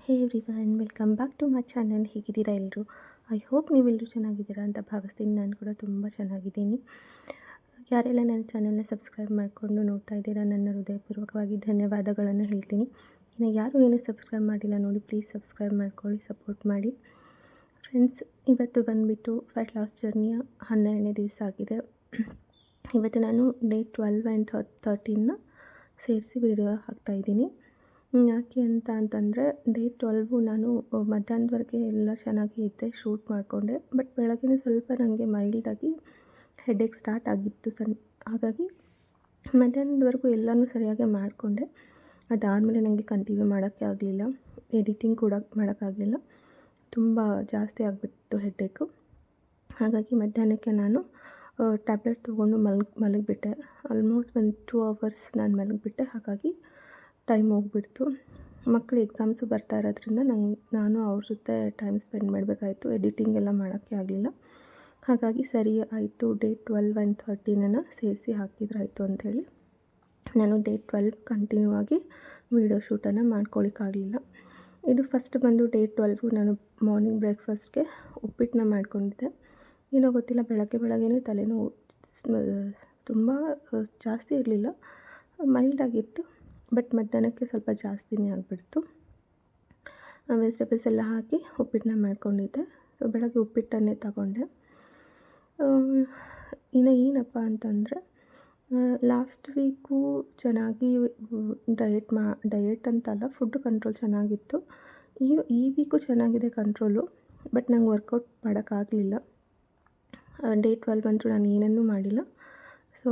Hey everyone, welcome back to my channel. ಹೇಗಿದ್ದೀರಾ ಎಲ್ಲರೂ? I hope ನೀವೆಲ್ಲರೂ ಚೆನ್ನಾಗಿದ್ದೀರಾ ಅಂತ ಭಾವಿಸ್ತೀನಿ. ನಾನು ಕೂಡ ತುಂಬ ಚೆನ್ನಾಗಿದ್ದೀನಿ. ಯಾರೆಲ್ಲ ನನ್ನ ಚಾನಲ್ನ ಸಬ್ಸ್ಕ್ರೈಬ್ ಮಾಡಿಕೊಂಡು ನೋಡ್ತಾ ಇದ್ದೀರಾ, ನನ್ನ ಹೃದಯಪೂರ್ವಕವಾಗಿ ಧನ್ಯವಾದಗಳನ್ನು ಹೇಳ್ತೀನಿ. ಇನ್ನು ಯಾರು ಏನೂ ಸಬ್ಸ್ಕ್ರೈಬ್ ಮಾಡಿಲ್ಲ ನೋಡಿ, ಪ್ಲೀಸ್ ಸಬ್ಸ್ಕ್ರೈಬ್ ಮಾಡ್ಕೊಳ್ಳಿ, ಸಪೋರ್ಟ್ ಮಾಡಿ ಫ್ರೆಂಡ್ಸ್. ಇವತ್ತು ಬಂದುಬಿಟ್ಟು ಫ್ಯಾಟ್ ಲಾಸ್ ಜರ್ನಿಯ 12ನೇ ದಿವಸ ಆಗಿದೆ. ಇವತ್ತು ನಾನು ಡೇ 12 ಆ್ಯಂಡ್ 13ನ ಸೇರಿಸಿ ವಿಡಿಯೋ ಹಾಕ್ತಾಯಿದ್ದೀನಿ. ಯಾಕೆ ಅಂತಂದರೆ ಡೇ 12 ನಾನು ಮಧ್ಯಾಹ್ನದವರೆಗೆ ಎಲ್ಲ ಚೆನ್ನಾಗಿ ಇದ್ದೆ, ಶೂಟ್ ಮಾಡಿಕೊಂಡೆ. ಬಟ್ ಬೆಳಗ್ಗೆ ಸ್ವಲ್ಪ ನನಗೆ ಮೈಲ್ಡಾಗಿ ಹೆಡೇಕ್ ಸ್ಟಾರ್ಟ್ ಆಗಿತ್ತು ಹಾಗಾಗಿ ಮಧ್ಯಾಹ್ನದವರೆಗೂ ಎಲ್ಲನೂ ಸರಿಯಾಗಿ ಮಾಡಿಕೊಂಡೆ. ಅದಾದಮೇಲೆ ನನಗೆ ಕಂಟಿನ್ಯೂ ಮಾಡೋಕ್ಕೆ ಆಗಲಿಲ್ಲ, ಎಡಿಟಿಂಗ್ ಕೂಡ ಮಾಡೋಕ್ಕಾಗಲಿಲ್ಲ. ತುಂಬ ಜಾಸ್ತಿ ಆಗಿಬಿಟ್ಟು ಹೆಡೇಕು. ಹಾಗಾಗಿ ಮಧ್ಯಾಹ್ನಕ್ಕೆ ನಾನು ಟ್ಯಾಬ್ಲೆಟ್ ತೊಗೊಂಡು ಮಲಗಿಬಿಟ್ಟೆ. ಆಲ್ಮೋಸ್ಟ್ ಒಂದು 2 ಅವರ್ಸ್ ನಾನು ಮಲಗಿಬಿಟ್ಟೆ. ಹಾಗಾಗಿ ಟೈಮ್ ಹೋಗ್ಬಿಡ್ತು. ಮಕ್ಕಳು ಎಕ್ಸಾಮ್ಸು ಬರ್ತಾ ಇರೋದ್ರಿಂದ ನಾನು ಅವ್ರ ಜೊತೆ ಟೈಮ್ ಸ್ಪೆಂಡ್ ಮಾಡಬೇಕಾಯಿತು. ಎಡಿಟಿಂಗ್ ಎಲ್ಲ ಮಾಡೋಕ್ಕೆ ಆಗಲಿಲ್ಲ. ಹಾಗಾಗಿ ಸರಿ ಆಯಿತು, ಡೇ 12 ಆ್ಯಂಡ್ 13ನ ಸೇರಿಸಿ ಹಾಕಿದ್ರಾಯಿತು ಅಂಥೇಳಿ ನಾನು ಡೇ 12 ಕಂಟಿನ್ಯೂ ಆಗಿ ವೀಡಿಯೋ ಶೂಟನ್ನು ಮಾಡ್ಕೊಳ್ಳಿಕ್ಕಾಗಲಿಲ್ಲ. ಇದು ಫಸ್ಟ್ ಬಂದು ಡೇ 12 ನಾನು ಮಾರ್ನಿಂಗ್ ಬ್ರೇಕ್ಫಾಸ್ಟ್ಗೆ ಉಪ್ಪಿಟ್ಟನ್ನ ಮಾಡ್ಕೊಂಡಿದ್ದೆ. ಏನೋ ಗೊತ್ತಿಲ್ಲ, ಬೆಳಗ್ಗೆನೇ ತಲೆನೋವು ತುಂಬ ಜಾಸ್ತಿ ಇರಲಿಲ್ಲ, ಮೈಲ್ಡಾಗಿತ್ತು. ಬಟ್ ಮಧ್ಯಾಹ್ನಕ್ಕೆ ಸ್ವಲ್ಪ ಜಾಸ್ತಿನೇ ಆಗಿಬಿಡ್ತು. ವೆಜಿಟೇಬಲ್ಸ್ ಎಲ್ಲ ಹಾಕಿ ಉಪ್ಪಿಟ್ಟನ್ನ ಮಾಡ್ಕೊಂಡಿದ್ದೆ. ಸೊ ಬೆಳಗ್ಗೆ ಉಪ್ಪಿಟ್ಟನ್ನೇ ತಗೊಂಡೆ. ಇನ್ನು ಏನಪ್ಪ ಅಂತಂದರೆ, ಲಾಸ್ಟ್ ವೀಕು ಚೆನ್ನಾಗಿ ಡಯಟ್ ಅಂತಲ್ಲ, ಫುಡ್ ಕಂಟ್ರೋಲ್ ಚೆನ್ನಾಗಿತ್ತು. ಈ ವೀಕು ಚೆನ್ನಾಗಿದೆ ಕಂಟ್ರೋಲು. ಬಟ್ ನಂಗೆ ವರ್ಕೌಟ್ ಮಾಡೋಕ್ಕಾಗಲಿಲ್ಲ. ಡೇ 12 ಅಂತೂ ನಾನು ಏನನ್ನೂ ಮಾಡಿಲ್ಲ. ಸೊ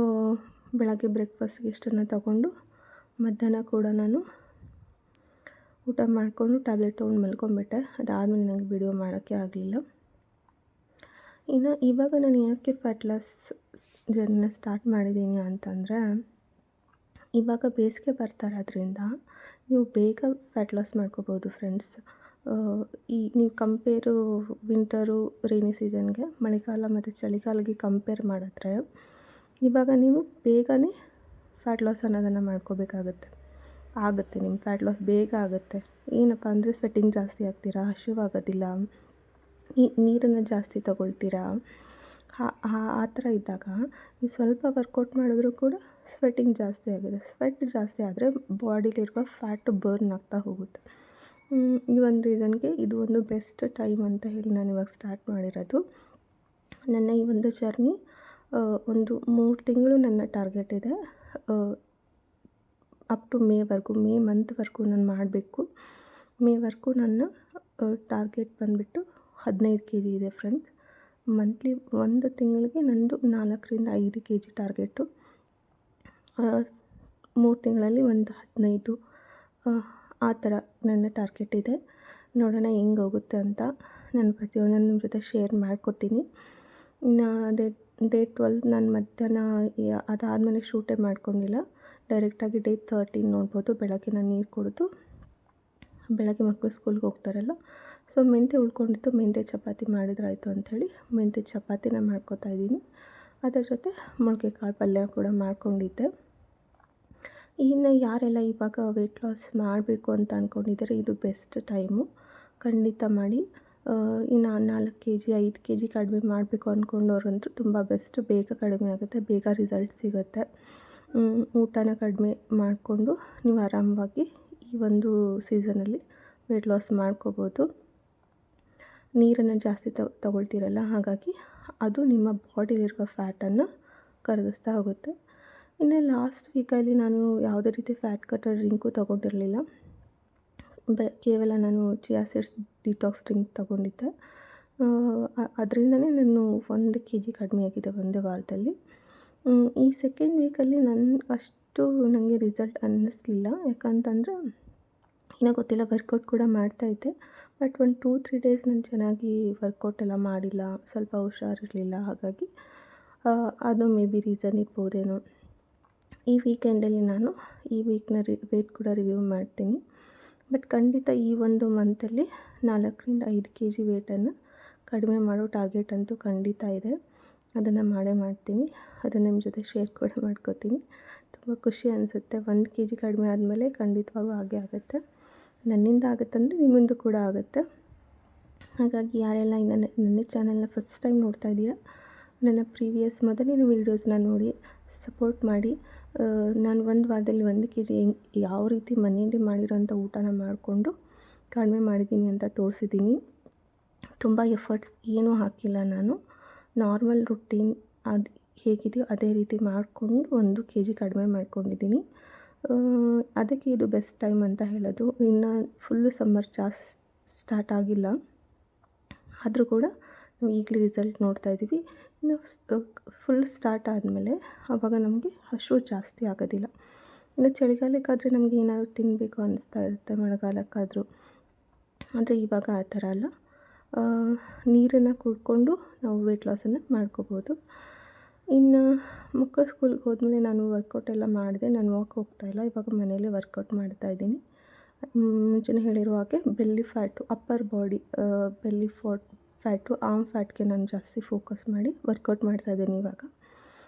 ಬೆಳಗ್ಗೆ ಬ್ರೇಕ್ಫಾಸ್ಟ್ಗೆ ಇಷ್ಟನ್ನು ತಗೊಂಡು ಮಧ್ಯಾಹ್ನ ಕೂಡ ನಾನು ಊಟ ಮಾಡಿಕೊಂಡು ಟ್ಯಾಬ್ಲೆಟ್ ತೊಗೊಂಡು ಮಲ್ಕೊಂಡ್ಬಿಟ್ಟೆ. ಅದಾದಮೇಲೆ ನನಗೆ ವಿಡಿಯೋ ಮಾಡೋಕ್ಕೆ ಆಗಲಿಲ್ಲ. ಇನ್ನು ಇವಾಗ ನಾನು ಯಾಕೆ ಫ್ಯಾಟ್ ಲಾಸ್ ಜರ್ನಿನ ಸ್ಟಾರ್ಟ್ ಮಾಡಿದ್ದೀನಿ ಅಂತಂದರೆ, ಇವಾಗ ಬೇಸಿಗೆ ಬರ್ತಾ ಇರೋದ್ರಿಂದ ನೀವು ಬೇಗ ಫ್ಯಾಟ್ ಲಾಸ್ ಮಾಡ್ಕೋಬೋದು ಫ್ರೆಂಡ್ಸ್. ನೀವು ಕಂಪೇರು ವಿಂಟರು ರೈನಿ ಸೀಸನ್ಗೆ, ಮಳೆಗಾಲ ಮತ್ತು ಚಳಿಗಾಲಕ್ಕೆ ಕಂಪೇರ್ ಮಾಡಿದ್ರೆ ಇವಾಗ ನೀವು ಬೇಗನೆ ಫ್ಯಾಟ್ ಲಾಸ್ ಅನ್ನೋದನ್ನು ಮಾಡ್ಕೋಬೇಕಾಗುತ್ತೆ. ನಿಮ್ಮ ಫ್ಯಾಟ್ ಲಾಸ್ ಬೇಗ ಆಗುತ್ತೆ. ಏನಪ್ಪ ಅಂದರೆ, ಸ್ವೆಟ್ಟಿಂಗ್ ಜಾಸ್ತಿ ಆಗ್ತೀರಾ, ಹಸಿವಾಗೋದಿಲ್ಲ, ನೀರನ್ನು ಜಾಸ್ತಿ ತಗೊಳ್ತೀರಾ. ಆ ಥರ ಇದ್ದಾಗ ನೀವು ಸ್ವಲ್ಪ ವರ್ಕೌಟ್ ಮಾಡಿದ್ರೂ ಕೂಡ ಸ್ವೆಟ್ಟಿಂಗ್ ಜಾಸ್ತಿ ಆಗಿದೆ. ಸ್ವೆಟ್ ಜಾಸ್ತಿ ಆದರೆ ಬಾಡಿಲಿರುವ ಫ್ಯಾಟ್ ಬರ್ನ್ ಆಗ್ತಾ ಹೋಗುತ್ತೆ. ಈ ಒಂದು ರೀಸನ್ಗೆ ಇದು ಒಂದು ಬೆಸ್ಟ್ ಟೈಮ್ ಅಂತ ಹೇಳಿ ನಾನು ಇವಾಗ ಸ್ಟಾರ್ಟ್ ಮಾಡಿರೋದು. ನನ್ನ ಈ ಒಂದು ಜರ್ನಿ ಒಂದು 3 ತಿಂಗಳು ನನ್ನ ಟಾರ್ಗೆಟ್ ಇದೆ. ಅಪ್ ಟು ಮೇ ಮಂತ್ವರೆಗೂ ನಾನು ಮಾಡಬೇಕು. ಮೇವರೆಗೂ ನನ್ನ ಟಾರ್ಗೆಟ್ ಬಂದುಬಿಟ್ಟು 15 kg ಇದೆ ಫ್ರೆಂಡ್ಸ್. ಮಂತ್ಲಿ ಒಂದು ತಿಂಗಳಿಗೆ ನಂದು 4ರಿಂದ 5 kg ಟಾರ್ಗೆಟು. 3 ತಿಂಗಳಲ್ಲಿ ಒಂದು 15 ಆ ಥರ ನನ್ನ ಟಾರ್ಗೆಟ್ ಇದೆ. ನೋಡೋಣ ಹೆಂಗೆ ಹೋಗುತ್ತೆ ಅಂತ. ನಾನು ಪ್ರತಿಯೊಂದನ್ನು ನಿಮ್ಮ ಜೊತೆ ಶೇರ್ ಮಾಡ್ಕೋತೀನಿ. ಇನ್ನು ಡೇ 12 ನಾನು ಮಧ್ಯಾಹ್ನ ಅದಾದಮೇಲೆ ಶೂಟೇ ಮಾಡ್ಕೊಂಡಿಲ್ಲ. ಡೈರೆಕ್ಟಾಗಿ ಡೇ 13 ನೋಡ್ಬೋದು. ಬೆಳಗ್ಗೆ ನಾನು ನೀರು ಕುಡಿದು, ಬೆಳಗ್ಗೆ ಮಕ್ಕಳು ಸ್ಕೂಲ್ಗೆ ಹೋಗ್ತಾರಲ್ಲ, ಸೊ ಮೆಂತ್ಯ ಉಳ್ಕೊಂಡಿತ್ತು, ಮೆಂತ್ಯ ಚಪಾತಿ ಮಾಡಿದ್ರಾಯಿತು ಅಂಥೇಳಿ ಮೆಂತ್ಯ ಚಪಾತಿನ ಮಾಡ್ಕೋತಾ ಇದ್ದೀನಿ. ಅದರ ಜೊತೆ ಮೊಳಕೆ ಕಾಳು ಪಲ್ಯ ಕೂಡ ಮಾಡ್ಕೊಂಡಿದ್ದೆ. ಇನ್ನು ಯಾರೆಲ್ಲ ಇವಾಗ ವೆಯ್ಟ್ ಲಾಸ್ ಮಾಡಬೇಕು ಅಂತ ಅಂದ್ಕೊಂಡಿದ್ದಾರೆ, ಇದು ಬೆಸ್ಟ್ ಟೈಮು, ಖಂಡಿತ ಮಾಡಿ. ಇನ್ನು 4 kg 5 kg ಕಡಿಮೆ ಮಾಡಬೇಕು ಅಂದ್ಕೊಂಡವ್ರಂತೂ ತುಂಬ ಬೆಸ್ಟ್. ಬೇಗ ಕಡಿಮೆ ಆಗುತ್ತೆ, ಬೇಗ ರಿಸಲ್ಟ್ ಸಿಗುತ್ತೆ. ಊಟನ ಕಡಿಮೆ ಮಾಡಿಕೊಂಡು ನೀವು ಆರಾಮವಾಗಿ ಈ ಒಂದು ಸೀಸನಲ್ಲಿ ವೆಯ್ಟ್ ಲಾಸ್ ಮಾಡ್ಕೋಬೋದು. ನೀರನ್ನು ಜಾಸ್ತಿ ತಗೊಳ್ತೀರಲ್ಲ, ಹಾಗಾಗಿ ಅದು ನಿಮ್ಮ ಬಾಡಿಲಿರುವ ಫ್ಯಾಟನ್ನು ಕರಗಿಸ್ತಾ ಹೋಗುತ್ತೆ. ಇನ್ನು ಲಾಸ್ಟ್ ವೀಕಲ್ಲಿ ನಾನು ಯಾವುದೇ ರೀತಿ ಫ್ಯಾಟ್ ಕಟ್ಟರ್ ಡ್ರಿಂಕು ತೊಗೊಂಡಿರಲಿಲ್ಲ. ಕೇವಲ ನಾನು ಚಿಯಾ ಸೀಡ್ಸ್ ಡಿಟಾಕ್ಸ್ ಡ್ರಿಂಕ್ ತೊಗೊಂಡಿದ್ದೆ. ಅದರಿಂದನೇ ನಾನು 1 kg ಕಡಿಮೆ ಆಗಿದೆ ಒಂದೇ ವಾರದಲ್ಲಿ. ಈ ಸೆಕೆಂಡ್ ವೀಕಲ್ಲಿ ಅಷ್ಟು ನನಗೆ ರಿಸಲ್ಟ್ ಅನ್ನಿಸ್ಲಿಲ್ಲ. ಯಾಕಂತಂದರೆ ಏನೋ ಗೊತ್ತಿಲ್ಲ, ವರ್ಕೌಟ್ ಕೂಡ ಮಾಡ್ತಾಯಿದ್ದೆ. ಬಟ್ ಒಂದು 2-3 ಡೇಸ್ ನಾನು ಚೆನ್ನಾಗಿ ವರ್ಕೌಟ್ ಎಲ್ಲ ಮಾಡಿಲ್ಲ, ಸ್ವಲ್ಪ ಹುಷಾರಿರಲಿಲ್ಲ. ಹಾಗಾಗಿ ಅದು ಮೇ ಬಿ ರೀಸನ್ ಇರ್ಬೋದೇನೋ. ಈ ವೀಕೆಂಡಲ್ಲಿ ನಾನು ಈ ವೀಕ್ನ ವೆಯ್ಟ್ ಕೂಡ ರಿವ್ಯೂ ಮಾಡ್ತೀನಿ. ಬಟ್ ಖಂಡಿತ ಈ ಒಂದು ಮಂತಲ್ಲಿ 4ರಿಂದ 5 kg ವೆಯ್ಟನ್ನು ಕಡಿಮೆ ಮಾಡೋ ಟಾರ್ಗೆಟ್ ಅಂತೂ ಖಂಡಿತ ಇದೆ. ಅದನ್ನು ಮಾಡೇ ಮಾಡ್ತೀನಿ. ಅದನ್ನು ನಿಮ್ಮ ಜೊತೆ ಶೇರ್ ಕೂಡ ಮಾಡ್ಕೋತೀನಿ. ತುಂಬ ಖುಷಿ ಅನಿಸುತ್ತೆ. 1 kg ಕಡಿಮೆ ಆದಮೇಲೆ ಖಂಡಿತವಾಗೂ ಹಾಗೆ ಆಗುತ್ತೆ. ನನ್ನಿಂದ ಆಗುತ್ತಂದರೆ ನಿಮ್ಮಿಂದ ಕೂಡ ಆಗುತ್ತೆ. ಹಾಗಾಗಿ ಯಾರೆಲ್ಲ ನನ್ನ ಚಾನಲ್ನ ಫಸ್ಟ್ ಟೈಮ್ ನೋಡ್ತಾ ಇದ್ದೀರಾ, ನನ್ನ ಪ್ರೀವಿಯಸ್ ಮೊದಲಿನ ವೀಡಿಯೋಸ್ನ ನೋಡಿ ಸಪೋರ್ಟ್ ಮಾಡಿ. ನಾನು ಒಂದು ವಾರದಲ್ಲಿ 1 kg ಯಾವ ರೀತಿ ಮನೆಯಲ್ಲೇ ಮಾಡಿರೋಂಥ ಊಟನ ಮಾಡಿಕೊಂಡು ಕಡಿಮೆ ಮಾಡಿದ್ದೀನಿ ಅಂತ ತೋರಿಸಿದ್ದೀನಿ. ತುಂಬ ಎಫರ್ಟ್ಸ್ ಏನೂ ಹಾಕಿಲ್ಲ ನಾನು. ನಾರ್ಮಲ್ ರುಟೀನ್ ಅದು ಹೇಗಿದೆಯೋ ಅದೇ ರೀತಿ ಮಾಡಿಕೊಂಡು 1 kg ಕಡಿಮೆ ಮಾಡ್ಕೊಂಡಿದ್ದೀನಿ. ಅದಕ್ಕೆ ಇದು ಬೆಸ್ಟ್ ಟೈಮ್ ಅಂತ ಹೇಳೋದು. ಇನ್ನು ಫುಲ್ಲು ಸಮ್ಮರ್ ಸ್ಟಾರ್ಟ್ ಆಗಿಲ್ಲ, ಆದರೂ ಕೂಡ ನಾವು ಈಗಲೇ ರಿಸಲ್ಟ್ ನೋಡ್ತಾ ಇದ್ದೀವಿ. ಇನ್ನು ಫುಲ್ ಸ್ಟಾರ್ಟ್ ಆದಮೇಲೆ ಆವಾಗ ನಮಗೆ ಹಸಿವು ಜಾಸ್ತಿ ಆಗೋದಿಲ್ಲ. ಇನ್ನು ಚಳಿಗಾಲಕ್ಕಾದರೆ ನಮಗೆ ಏನಾದರೂ ತಿನ್ನಬೇಕು ಅನ್ನಿಸ್ತಾ ಇರುತ್ತೆ, ಮಳೆಗಾಲಕ್ಕಾದರೂ. ಆದರೆ ಇವಾಗ ಆ ಥರ ಅಲ್ಲ. ನೀರನ್ನು ಕುಡ್ಕೊಂಡು ನಾವು ವೆಯ್ಟ್ ಲಾಸನ್ನು ಮಾಡ್ಕೋಬೋದು. ಇನ್ನು ಮಕ್ಕಳು ಸ್ಕೂಲ್ಗೆ ಹೋದ್ಮೇಲೆ ನಾನು ವರ್ಕೌಟ್ ಎಲ್ಲ ಮಾಡಿದೆ. ನಾನು ವಾಕ್ ಹೋಗ್ತಾಯಿಲ್ಲ, ಇವಾಗ ಮನೆಯಲ್ಲೇ ವರ್ಕೌಟ್ ಮಾಡ್ತಾಯಿದ್ದೀನಿ. ಮುಂಚೆನೇ ಹೇಳಿರೋ ಹಾಗೆ belly fat, upper body belly fat, arm ಫ್ಯಾಟ್ಗೆ ನಾನು ಜಾಸ್ತಿ ಫೋಕಸ್ ಮಾಡಿ ವರ್ಕೌಟ್ ಮಾಡ್ತಾಯಿದ್ದೀನಿ ಇವಾಗ.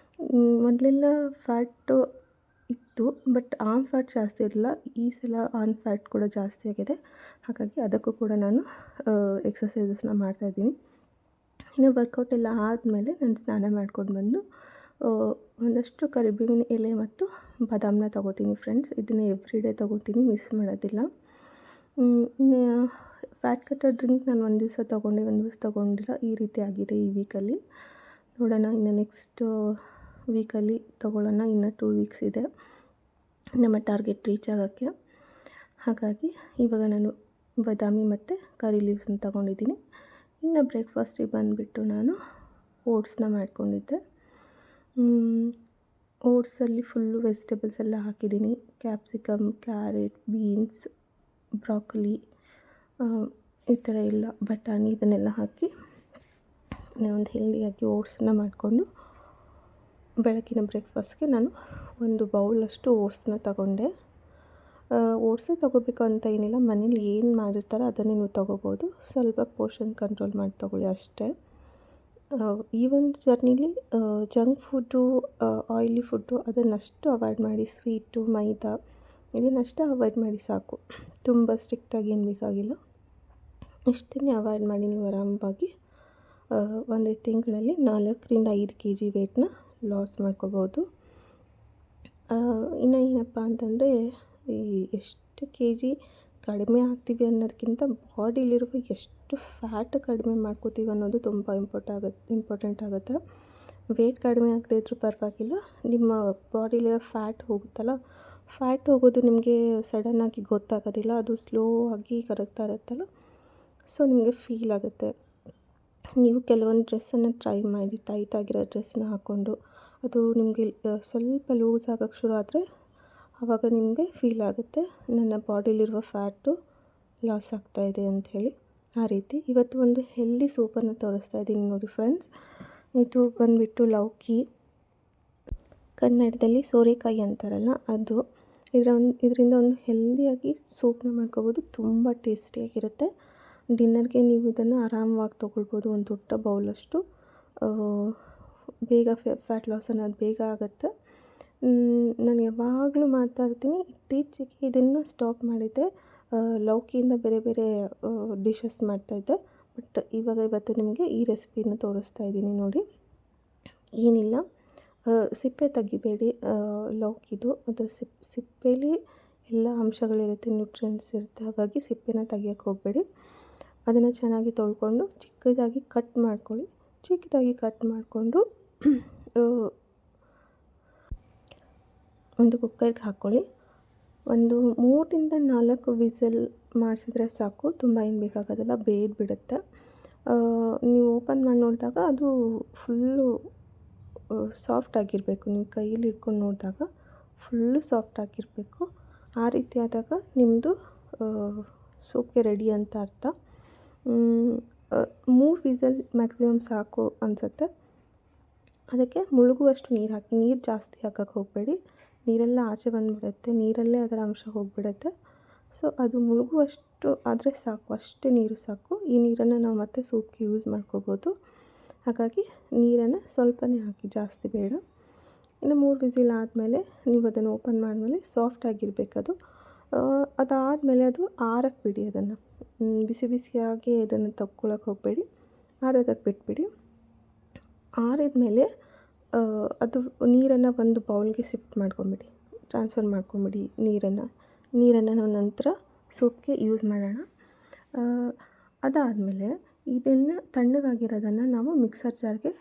ಮೊದಲೆಲ್ಲ ಫ್ಯಾಟು ಇತ್ತು, ಬಟ್ ಆರ್ಮ್ ಫ್ಯಾಟ್ ಜಾಸ್ತಿ ಇರಲಿಲ್ಲ. ಈ ಸಲ ಆರ್ಮ್ ಫ್ಯಾಟ್ ಕೂಡ ಜಾಸ್ತಿ ಆಗಿದೆ. ಹಾಗಾಗಿ ಅದಕ್ಕೂ ಕೂಡ ನಾನು ಎಕ್ಸಸೈಸಸ್ನ ಮಾಡ್ತಾಯಿದ್ದೀನಿ. ಇನ್ನು ವರ್ಕೌಟ್ ಎಲ್ಲ ಆದಮೇಲೆ ನಾನು ಸ್ನಾನ ಮಾಡ್ಕೊಂಡು ಬಂದು ಒಂದಷ್ಟು ಕರಿಬೇವಿನ ಎಲೆ ಮತ್ತು ಬಾದಾಮನ್ನ ತೊಗೋತೀನಿ ಫ್ರೆಂಡ್ಸ್. ಇದನ್ನು ಎವ್ರಿಡೇ ತೊಗೋತೀನಿ, ಮಿಸ್ ಮಾಡೋದಿಲ್ಲ. ಇನ್ನು ಫ್ಯಾಟ್ ಕಟ್ಟರ್ ಡ್ರಿಂಕ್ ನಾನು ಒಂದು ದಿವಸ ತೊಗೊಂಡೆ, ಒಂದು ದಿವಸ ತೊಗೊಂಡಿಲ್ಲ, ಈ ರೀತಿ ಆಗಿದೆ ಈ ವೀಕಲ್ಲಿ. ನೋಡೋಣ ಇನ್ನು ನೆಕ್ಸ್ಟ್ ವೀಕಲ್ಲಿ ತೊಗೊಳ್ಳೋಣ. ಇನ್ನು 2 ವೀಕ್ಸ್ ಇದೆ ನಮ್ಮ ಟಾರ್ಗೆಟ್ ರೀಚ್ ಆಗೋಕ್ಕೆ. ಹಾಗಾಗಿ ಇವಾಗ ನಾನು ಬಾದಾಮಿ ಮತ್ತು ಕರಿ ಲೀವ್ಸನ್ನ ತೊಗೊಂಡಿದ್ದೀನಿ. ಇನ್ನು ಬ್ರೇಕ್ಫಾಸ್ಟಿಗೆ ಬಂದುಬಿಟ್ಟು ನಾನು ಓಟ್ಸ್ನ ಮಾಡ್ಕೊಂಡಿದ್ದೆ. ಓಟ್ಸಲ್ಲಿ ಫುಲ್ಲು ವೆಜಿಟೇಬಲ್ಸ್ ಎಲ್ಲ ಹಾಕಿದ್ದೀನಿ. ಕ್ಯಾಪ್ಸಿಕಮ್, ಕ್ಯಾರೆಟ್, ಬೀನ್ಸ್, ಬ್ರಾಕೊಲಿ, ಈ ಥರ ಎಲ್ಲ ಬಟಾಣಿ ಇದನ್ನೆಲ್ಲ ಹಾಕಿ ಒಂದು ಹೆಲ್ದಿಯಾಗಿ ಓಟ್ಸನ್ನ ಮಾಡಿಕೊಂಡು ಬೆಳಗಿನ ಬ್ರೇಕ್ಫಾಸ್ಟ್ಗೆ ನಾನು 1 ಬೌಲಷ್ಟು ಓಟ್ಸನ್ನ ತಗೊಂಡೆ. ಓಟ್ಸೇ ತೊಗೋಬೇಕು ಅಂತ ಏನಿಲ್ಲ, ಮನೇಲಿ ಏನು ಮಾಡಿರ್ತಾರೋ ಅದನ್ನೇ ನೀವು ತೊಗೋಬೋದು. ಸ್ವಲ್ಪ ಪೋರ್ಷನ್ ಕಂಟ್ರೋಲ್ ಮಾಡಿ ತೊಗೊಳ್ಳಿ ಅಷ್ಟೇ. ಈ ಒಂದು ಜರ್ನಿಲಿ ಜಂಕ್ ಫುಡ್ಡು, ಆಯಿಲಿ ಫುಡ್ಡು ಅದನ್ನಷ್ಟು ಅವಾಯ್ಡ್ ಮಾಡಿ. ಸ್ವೀಟು, ಮೈದಾ ಇದನ್ನಷ್ಟೇ ಅವಾಯ್ಡ್ ಮಾಡಿ ಸಾಕು. ತುಂಬ ಸ್ಟ್ರಿಕ್ಟಾಗಿ ಏನು ಬೇಕಾಗಿಲ್ಲ. ಇಷ್ಟನ್ನೇ ಅವಾಯ್ಡ್ ಮಾಡಿ ನೀವು ಆರಾಮವಾಗಿ 1 ತಿಂಗಳಲ್ಲಿ 4ರಿಂದ 5 kg ವೆಯ್ಟ್ನ ಲಾಸ್ ಮಾಡ್ಕೋಬೋದು. ಇನ್ನು ಏನಪ್ಪ ಅಂತಂದರೆ, ಈ ಎಷ್ಟು kg ಕಡಿಮೆ ಆಗ್ತೀವಿ ಅನ್ನೋದಕ್ಕಿಂತ ಬಾಡಿಲಿರುವ ಎಷ್ಟು ಫ್ಯಾಟ್ ಕಡಿಮೆ ಮಾಡ್ಕೋತೀವಿ ಅನ್ನೋದು ತುಂಬ ಇಂಪಾರ್ಟೆಂಟ್ ಆಗುತ್ತೆ. ವೆಯ್ಟ್ ಕಡಿಮೆ ಆಗದೇ ಇದ್ರೂ ಪರವಾಗಿಲ್ಲ, ನಿಮ್ಮ ಬಾಡಿಲಿರೋ ಫ್ಯಾಟ್ ಹೋಗುತ್ತಲ್ಲ, ಫ್ಯಾಟ್ ಹೋಗೋದು ನಿಮಗೆ ಸಡನ್ನಾಗಿ ಗೊತ್ತಾಗೋದಿಲ್ಲ. ಅದು ಸ್ಲೋ ಆಗಿ ಕರಗ್ತಾ ಇರುತ್ತಲ್ಲ, ಸೊ ನಿಮಗೆ ಫೀಲ್ ಆಗುತ್ತೆ. ನೀವು ಕೆಲವೊಂದು ಡ್ರೆಸ್ಸನ್ನು ಟ್ರೈ ಮಾಡಿ, ಟೈಟಾಗಿರೋ ಡ್ರೆಸ್ಸನ್ನ ಹಾಕ್ಕೊಂಡು ಅದು ನಿಮಗೆ ಸ್ವಲ್ಪ ಲೂಸ್ ಆಗೋಕ್ಕೆ ಶುರು ಆದರೆ ಆವಾಗ ನಿಮಗೆ ಫೀಲ್ ಆಗುತ್ತೆ, ನನ್ನ ಬಾಡಿಲಿರುವ ಫ್ಯಾಟು ಲಾಸ್ ಆಗ್ತಾಯಿದೆ ಅಂಥೇಳಿ. ಆ ರೀತಿ ಇವತ್ತು ಒಂದು ಹೆಲ್ದಿ ಸೂಪನ್ನು ತೋರಿಸ್ತಾ ಇದ್ದೀನಿ ನೋಡಿ ಫ್ರೆಂಡ್ಸ್. ಇದು ಬಂದುಬಿಟ್ಟು ಲೌಕಿ, ಕನ್ನಡದಲ್ಲಿ ಸೋರೆಕಾಯಿ ಅಂತಾರಲ್ಲ ಅದು. ಇದರಿಂದ ಒಂದು ಹೆಲ್ದಿಯಾಗಿ ಸೂಪ್ನ ಮಾಡ್ಕೋಬೋದು, ತುಂಬ ಟೇಸ್ಟಿಯಾಗಿರುತ್ತೆ. ಡಿನ್ನರ್ಗೆ ನೀವು ಇದನ್ನು ಆರಾಮವಾಗಿ ತೊಗೊಳ್ಬೋದು. ಒಂದು ದೊಡ್ಡ ಬೌಲಷ್ಟು ಬೇಗ ಫ್ಯಾಟ್ ಲಾಸ್ ಅನ್ನೋದು ಬೇಗ ಆಗುತ್ತೆ. ನಾನು ಯಾವಾಗಲೂ ಮಾಡ್ತಾಯಿರ್ತೀನಿ. ಇತ್ತೀಚೆಗೆ ಇದನ್ನು ಸ್ಟಾಪ್ ಮಾಡಿದ್ದೆ. ಲೌಕಿಯಿಂದ ಬೇರೆ ಬೇರೆ ಡಿಶಸ್ ಮಾಡ್ತಾಯಿದ್ದೆ. ಬಟ್ ಇವತ್ತು ನಿಮಗೆ ಈ ರೆಸಿಪಿನ ತೋರಿಸ್ತಾ ಇದ್ದೀನಿ ನೋಡಿ. ಏನಿಲ್ಲ, ಸಿಪ್ಪೆ ತೆಗಿಬೇಡಿ ಲೌಕಿದು. ಅದರ ಸಿಪ್ಪೆಲಿ ಎಲ್ಲ ಅಂಶಗಳಿರುತ್ತೆ, ನ್ಯೂಟ್ರಿಯೆಂಟ್ಸ್ ಇರುತ್ತೆ. ಹಾಗಾಗಿ ಸಿಪ್ಪೆನ ತೆಗಿಯೋಕ್ಕೆ ಹೋಗಬೇಡಿ. ಅದನ್ನು ಚೆನ್ನಾಗಿ ತೊಳ್ಕೊಂಡು ಚಿಕ್ಕದಾಗಿ ಕಟ್ ಮಾಡ್ಕೊಳ್ಳಿ. ಚಿಕ್ಕದಾಗಿ ಕಟ್ ಮಾಡಿಕೊಂಡು ಒಂದು ಕುಕ್ಕರ್ಗೆ ಹಾಕ್ಕೊಳ್ಳಿ. ಒಂದು 3ರಿಂದ 4 ವಿಸಲ್ ಮಾಡಿಸಿದ್ರೆ ಸಾಕು, ತುಂಬ ಏನು ಬೇಕಾಗೋದಿಲ್ಲ, ಬೇಯ್ದುಬಿಡುತ್ತೆ. ನೀವು ಓಪನ್ ಮಾಡಿ ನೋಡಿದಾಗ ಅದು ಫುಲ್ಲು ಸಾಫ್ಟಾಗಿರಬೇಕು. ನೀವು ಕೈಯಲ್ಲಿ ಹಿಡ್ಕೊಂಡು ನೋಡಿದಾಗ ಫುಲ್ಲು ಸಾಫ್ಟಾಗಿರಬೇಕು. ಆ ರೀತಿ ಆದಾಗ ನಿಮ್ಮದು ಸೂಪ್ಗೆ ರೆಡಿ ಅಂತ ಅರ್ಥ. 3 ವಿಸಲ್ ಮ್ಯಾಕ್ಸಿಮಮ್ ಸಾಕು ಅನಿಸುತ್ತೆ. ಅದಕ್ಕೆ ಮುಳುಗುವಷ್ಟು ನೀರು ಹಾಕಿ. ನೀರು ಜಾಸ್ತಿ ಹಾಕೋಕ್ಕೆ ಹೋಗಬೇಡಿ, ನೀರೆಲ್ಲ ಆಚೆ ಬಂದುಬಿಡುತ್ತೆ, ನೀರಲ್ಲೇ ಅದರ ಅಂಶ ಹೋಗಿಬಿಡುತ್ತೆ. ಸೊ ಅದು ಮುಳುಗುವಷ್ಟು ಆದರೆ ಸಾಕು, ಅಷ್ಟೇ ನೀರು ಸಾಕು. ಈ ನೀರನ್ನು ನಾವು ಮತ್ತೆ ಸೂಪ್ಗೆ ಯೂಸ್ ಮಾಡ್ಕೋಬೋದು. ಹಾಗಾಗಿ ನೀರನ್ನು ಸ್ವಲ್ಪನೇ ಹಾಕಿ, ಜಾಸ್ತಿ ಬೇಡ. ಇನ್ನು 3 ವಿಸಿಲ್ ಆದಮೇಲೆ ನೀವು ಅದನ್ನು ಓಪನ್ ಮಾಡಿದ್ಮೇಲೆ ಸಾಫ್ಟಾಗಿರಬೇಕದು. ಅದಾದಮೇಲೆ ಅದು ಆರಕ್ಕೆ ಬಿಡಿ ಅದನ್ನು. ಬಿಸಿ ಬಿಸಿಯಾಗಿ ಅದನ್ನು ತಗೊಳಕ್ಕೆ ಹೋಗಬೇಡಿ, ಆರೋದಕ್ಕೆ ಬಿಟ್ಬಿಡಿ. ಆರಿದ ಮೇಲೆ ಅದು ನೀರನ್ನು ಒಂದು ಬೌಲ್ಗೆ ಶಿಫ್ಟ್ ಮಾಡ್ಕೊಂಬಿಡಿ, ಟ್ರಾನ್ಸ್ಫರ್ ಮಾಡ್ಕೊಂಬಿಡಿ ನೀರನ್ನು ನಾವು ನಂತರ ಸೂಪ್ಗೆ ಯೂಸ್ ಮಾಡೋಣ. ಅದಾದಮೇಲೆ ಇದನ್ನು ತಣ್ಣಗಾಗಿರೋದನ್ನು ನಾವು ಮಿಕ್ಸರ್ ಜಾರ್ಗೆ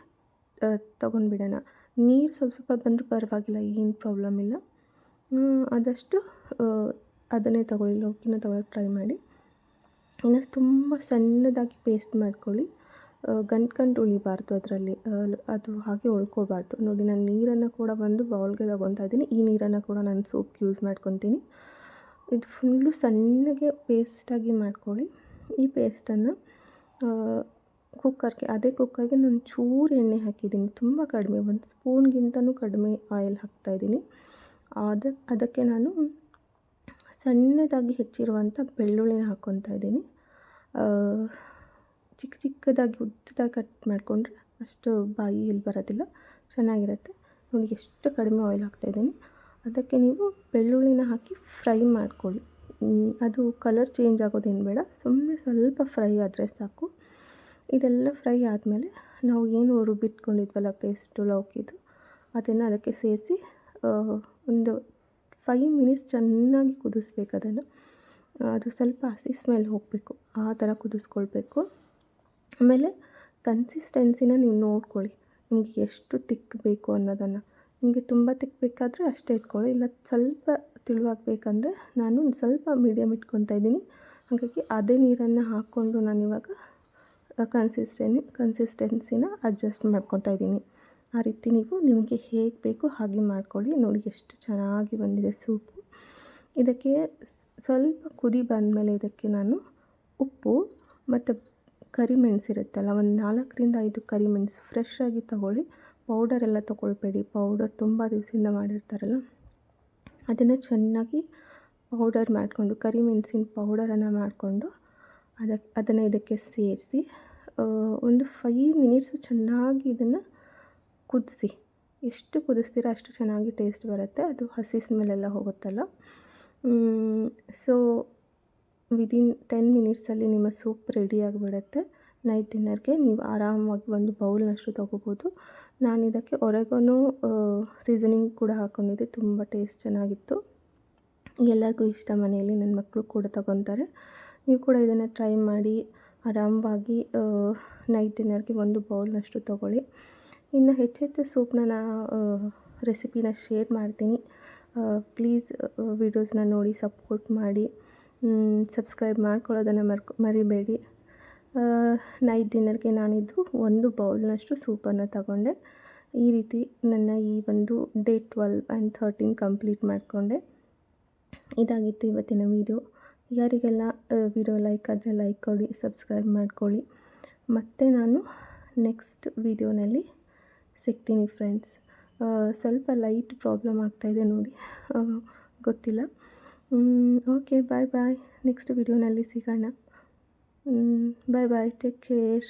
ತೊಗೊಂಡ್ಬಿಡೋಣ. ನೀರು ಸ್ವಲ್ಪ ಸ್ವಲ್ಪ ಬಂದರೂ ಪರವಾಗಿಲ್ಲ, ಏನು ಪ್ರಾಬ್ಲಮ್ ಇಲ್ಲ. ಆದಷ್ಟು ಅದನ್ನೇ ತೊಗೊಳ್ಳಿ, ಲೌಕಿನ ತೊಗೊಳಕ್ಕೆ ಟ್ರೈ ಮಾಡಿ. ಇನ್ನು ತುಂಬ ಸಣ್ಣದಾಗಿ ಪೇಸ್ಟ್ ಮಾಡ್ಕೊಳ್ಳಿ. ಗಂಟು ಉಳಿಬಾರ್ದು ಅದರಲ್ಲಿ, ಅದು ಹಾಗೆ ಉಳ್ಕೊಬಾರ್ದು. ನೋಡಿ, ನಾನು ನೀರನ್ನು ಕೂಡ ಒಂದು ಬೌಲ್ಗೆ ತೊಗೊತಾ ಇದ್ದೀನಿ. ಈ ನೀರನ್ನು ಕೂಡ ನಾನು ಸೂಪ್ಗೆ ಯೂಸ್ ಮಾಡ್ಕೊತೀನಿ. ಇದು ಫುಲ್ಲು ಸಣ್ಣಗೆ ಪೇಸ್ಟಾಗಿ ಮಾಡ್ಕೊಳ್ಳಿ. ಈ ಪೇಸ್ಟನ್ನು ಅದೇ ಕುಕ್ಕರ್ಗೆ ನಾನು ಚೂರು ಎಣ್ಣೆ ಹಾಕಿದ್ದೀನಿ, ತುಂಬ ಕಡಿಮೆ, 1 ಸ್ಪೂನ್ಗಿಂತನೂ ಕಡಿಮೆ ಆಯಿಲ್ ಹಾಕ್ತಾಯಿದ್ದೀನಿ. ಅದಕ್ಕೆ ನಾನು ಸಣ್ಣದಾಗಿ ಹೆಚ್ಚಿರುವಂಥ ಬೆಳ್ಳುಳ್ಳಿನ ಹಾಕ್ಕೊತಾ ಇದ್ದೀನಿ. ಚಿಕ್ಕ ಚಿಕ್ಕದಾಗಿ ಉದ್ದದಾಗಿ ಕಟ್ ಮಾಡಿಕೊಂಡ್ರೆ ಅಷ್ಟು ಬಾಯಲ್ಲಿ ಬರೋದಿಲ್ಲ, ಚೆನ್ನಾಗಿರುತ್ತೆ. ನೋಡಿ, ಎಷ್ಟು ಕಡಿಮೆ ಆಯಿಲ್ ಹಾಕ್ತಾಯಿದ್ದೀನಿ. ಅದಕ್ಕೆ ನೀವು ಬೆಳ್ಳುಳ್ಳಿನ ಹಾಕಿ ಫ್ರೈ ಮಾಡ್ಕೊಳ್ಳಿ. ಅದು ಕಲರ್ ಚೇಂಜ್ ಆಗೋದೇನು ಬೇಡ, ಸುಮ್ಮನೆ ಸ್ವಲ್ಪ ಫ್ರೈ ಆದರೆ ಸಾಕು. ಇದೆಲ್ಲ ಫ್ರೈ ಆದಮೇಲೆ ನಾವು ಏನು ರುಬ್ಬಿಟ್ಕೊಂಡಿದ್ವಲ್ಲ ಪೇಸ್ಟು ಲೌಕಿದು, ಅದನ್ನು ಅದಕ್ಕೆ ಸೇರಿಸಿ ಒಂದು 5 ಮಿನಿಟ್ಸ್ ಚೆನ್ನಾಗಿ ಕುದಿಸ್ಬೇಕು ಅದನ್ನು. ಅದು ಸ್ವಲ್ಪ ಹಸಿ ಸ್ಮೆಲ್ ಹೋಗಬೇಕು, ಆ ಥರ ಕುದಿಸ್ಕೊಳ್ಬೇಕು. ಆಮೇಲೆ ಕನ್ಸಿಸ್ಟೆನ್ಸಿನ ನೀವು ನೋಡ್ಕೊಳ್ಳಿ, ನಿಮಗೆ ಎಷ್ಟು ತಿಕ್ ಬೇಕು ಅನ್ನೋದನ್ನು. ನಿಮಗೆ ತುಂಬ ತಿಕ್ ಬೇಕಾದರೆ ಅಷ್ಟೇ ಇಟ್ಕೊಳ್ಳಿ, ಇಲ್ಲ ಸ್ವಲ್ಪ ತಿಳುವಾಗಬೇಕಂದ್ರೆ ನಾನು ಒಂದು ಸ್ವಲ್ಪ ಮೀಡಿಯಮ್ ಇಟ್ಕೊತಾ ಇದ್ದೀನಿ. ಹಾಗಾಗಿ ಅದೇ ನೀರನ್ನು ಹಾಕ್ಕೊಂಡು ನಾನಿವಾಗ ಕನ್ಸಿಸ್ಟೆನ್ಸಿನ ಅಡ್ಜಸ್ಟ್ ಮಾಡ್ಕೊತಾ ಇದ್ದೀನಿ. ಆ ರೀತಿ ನೀವು ನಿಮಗೆ ಹೇಗೆ ಬೇಕು ಹಾಗೆ ಮಾಡ್ಕೊಳ್ಳಿ. ನೋಡಿ, ಎಷ್ಟು ಚೆನ್ನಾಗಿ ಬಂದಿದೆ ಸೂಪು. ಇದಕ್ಕೆ ಸ್ವಲ್ಪ ಕುದಿ ಬಂದಮೇಲೆ ಇದಕ್ಕೆ ನಾನು ಉಪ್ಪು ಮತ್ತು ಕರಿಮೆಣಸಿರುತ್ತಲ್ಲ, ಒಂದು 4ರಿಂದ 5 ಕರಿಮೆಣಸು ಫ್ರೆಶ್ ಆಗಿ ತೊಗೊಳ್ಳಿ. ಪೌಡರ್ ಎಲ್ಲ ತೊಗೊಳ್ಬೇಡಿ, ಪೌಡರ್ ತುಂಬ ದಿವಸದಿಂದ ಮಾಡಿರ್ತಾರಲ್ಲ, ಅದನ್ನು ಚೆನ್ನಾಗಿ ಪೌಡರ್ ಮಾಡಿಕೊಂಡು, ಕರಿಮೆಣಸಿನ ಪೌಡರನ್ನು ಮಾಡಿಕೊಂಡು ಅದನ್ನು ಇದಕ್ಕೆ ಸೇರಿಸಿ ಒಂದು 5 ಮಿನಿಟ್ಸು ಚೆನ್ನಾಗಿ ಇದನ್ನು ಕುದಿಸಿ. ಎಷ್ಟು ಕುದಿಸ್ತೀರೋ ಅಷ್ಟು ಚೆನ್ನಾಗಿ ಟೇಸ್ಟ್ ಬರುತ್ತೆ, ಅದು ಹಸಿ ಸ್ಮೆಲ್ಲೆಲ್ಲ ಹೋಗುತ್ತಲ್ಲ. ಸೊ ವಿದಿನ್ 10 ಮಿನಿಟ್ಸಲ್ಲಿ ನಿಮ್ಮ ಸೂಪ್ ರೆಡಿಯಾಗಿಬಿಡುತ್ತೆ. ನೈಟ್ ಡಿನ್ನರ್ಗೆ ನೀವು ಆರಾಮಾಗಿ ಒಂದು ಬೌಲ್ನಷ್ಟು ತೊಗೋಬೋದು. ನಾನು ಇದಕ್ಕೆ ಒರೆಗಾನೋ ಸೀಸನಿಂಗ್ ಕೂಡ ಹಾಕ್ಕೊಂಡಿದ್ದೆ, ತುಂಬ ಟೇಸ್ಟ್ ಚೆನ್ನಾಗಿತ್ತು. ಎಲ್ಲರಿಗೂ ಇಷ್ಟ, ಮನೆಯಲ್ಲಿ ನನ್ನ ಮಕ್ಕಳು ಕೂಡ ತಗೊತಾರೆ. ನೀವು ಕೂಡ ಇದನ್ನು ಟ್ರೈ ಮಾಡಿ ಆರಾಮವಾಗಿ ನೈಟ್ ಡಿನ್ನರ್ಗೆ ಒಂದು ಬೌಲ್ನಷ್ಟು ತೊಗೊಳ್ಳಿ. ಇನ್ನು ಹೆಚ್ಚೆಚ್ಚು ಸೂಪ್ನ ರೆಸಿಪಿನ ಶೇರ್ ಮಾಡ್ತೀನಿ. ಪ್ಲೀಸ್ ವಿಡಿಯೋಸ್ನ ನೋಡಿ ಸಪೋರ್ಟ್ ಮಾಡಿ. ಸಬ್ಸ್ಕ್ರೈಬ್ ಮಾಡ್ಕೊಳ್ಳೋದನ್ನು ಮರಿಬೇಡಿ. ನೈಟ್ ಡಿನ್ನರ್ಗೆ ನಾನಿದು ಒಂದು ಬೌಲ್ನಷ್ಟು ಸೂಪನ್ನು ತಗೊಂಡೆ. ಈ ರೀತಿ ನನ್ನ ಈ ಒಂದು ಡೇ 12 ಆ್ಯಂಡ್ 13 ಕಂಪ್ಲೀಟ್ ಮಾಡಿಕೊಂಡೆ. ಇದಾಗಿತ್ತು ಇವತ್ತಿನ ವಿಡಿಯೋ. ಯಾರಿಗೆಲ್ಲ ವಿಡಿಯೋ ಲೈಕ್ ಆದರೆ ಲೈಕ್ ಕೊಡಿ, ಸಬ್ಸ್ಕ್ರೈಬ್ ಮಾಡ್ಕೊಳ್ಳಿ. ಮತ್ತು ನಾನು ನೆಕ್ಸ್ಟ್ ವಿಡಿಯೋನಲ್ಲಿ ಸಿಗ್ತೀನಿ ಫ್ರೆಂಡ್ಸ್. ಸ್ವಲ್ಪ ಲೈಟ್ ಪ್ರಾಬ್ಲಮ್ ಆಗ್ತಾಯಿದೆ ನೋಡಿ, ಗೊತ್ತಿಲ್ಲ. ಓಕೆ, ಬಾಯ್. ನೆಕ್ಸ್ಟ್ ವಿಡಿಯೋನಲ್ಲಿ ಸಿಗೋಣ. ಬಾಯ್, ಟೇಕ್ ಕೇರ್.